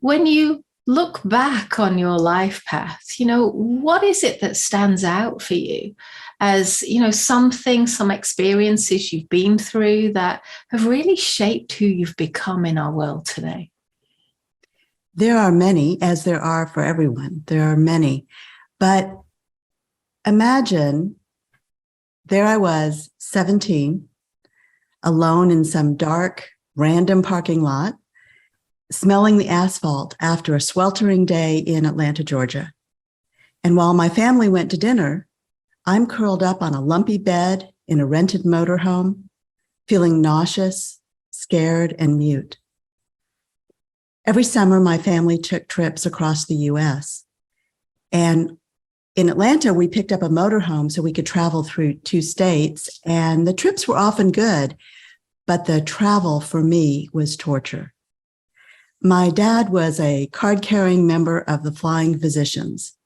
when you look back on your life path, what is it that stands out for you as, something, some experiences you've been through that have really shaped who you've become in our world today? There are many, as there are for everyone. There are many. But imagine there I was, 17, alone in some dark, random parking lot, smelling the asphalt after a sweltering day in Atlanta, Georgia. And while my family went to dinner, I'm curled up on a lumpy bed in a rented motorhome, feeling nauseous, scared, and mute. Every summer, my family took trips across the US. And in Atlanta, we picked up a motorhome so we could travel through 2 states. And the trips were often good, but the travel for me was torture. My dad was a card-carrying member of the Flying Physicians,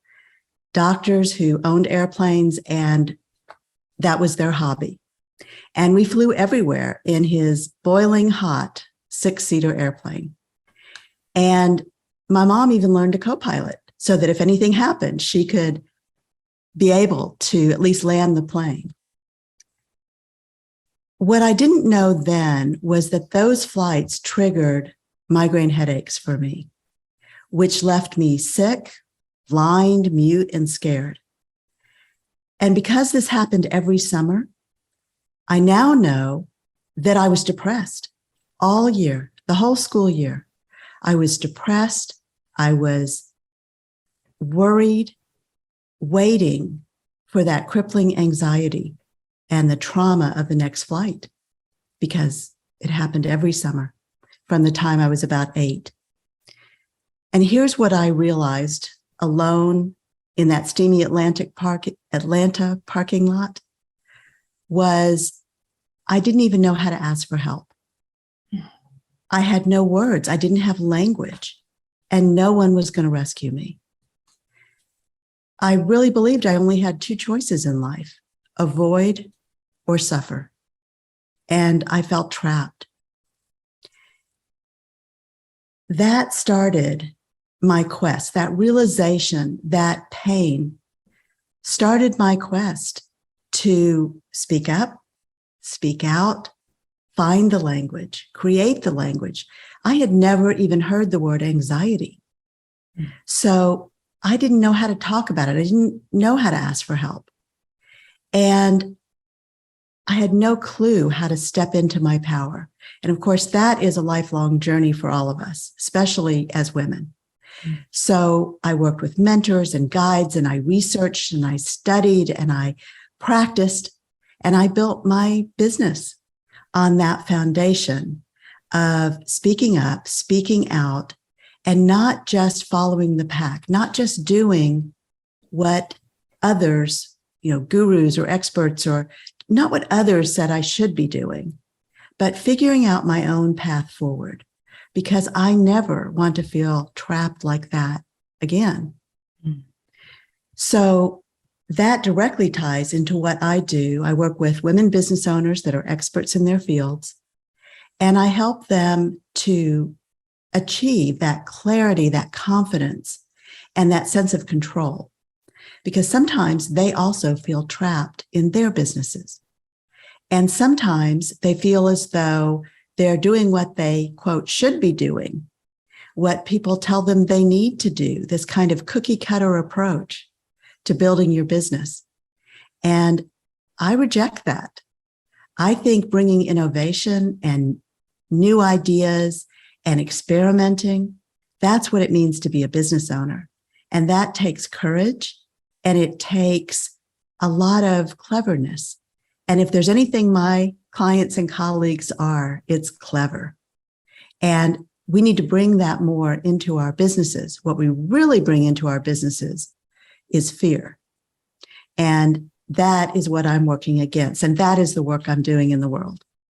doctors who owned airplanes, and that was their hobby. And we flew everywhere in his boiling hot 6-seater airplane. And my mom even learned to co-pilot so that if anything happened, she could be able to at least land the plane. What I didn't know then was that those flights triggered migraine headaches for me, which left me sick, blind, mute, and scared. And because this happened every summer, I now know that I was depressed all year, the whole school year. I was depressed. I was worried, waiting for that crippling anxiety and the trauma of the next flight, because it happened every summer from the time I was about 8. And here's what I realized alone in that steamy Atlanta parking lot was I didn't even know how to ask for help. I had no words. I didn't have language, and no one was going to rescue me. I really believed I only had 2 choices in life: avoid or suffer. And I felt trapped. That started my quest. That realization, that pain started my quest to speak up, speak out, find the language, create the language. I had never even heard the word anxiety. So I didn't know how to talk about it. I didn't know how to ask for help. And I had no clue how to step into my power. And of course, that is a lifelong journey for all of us, especially as women. So I worked with mentors and guides, and I researched and I studied and I practiced, and I built my business on that foundation of speaking up, speaking out, and not just following the pack, not just doing what others, gurus or experts, or not what others said I should be doing, but figuring out my own path forward, because I never want to feel trapped like that again. So that directly ties into what I do. I work with women business owners that are experts in their fields, and I help them to achieve that clarity, that confidence, and that sense of control, because sometimes they also feel trapped in their businesses. And sometimes they feel as though they're doing what they, quote, should be doing, what people tell them they need to do, this kind of cookie cutter approach to building your business. And I reject that. I think bringing innovation and new ideas and experimenting, that's what it means to be a business owner. And that takes courage, and it takes a lot of cleverness. And if there's anything my clients and colleagues are, it's clever. And we need to bring that more into our businesses. What we really bring into our businesses is fear. And that is what I'm working against. And that is the work I'm doing in the world.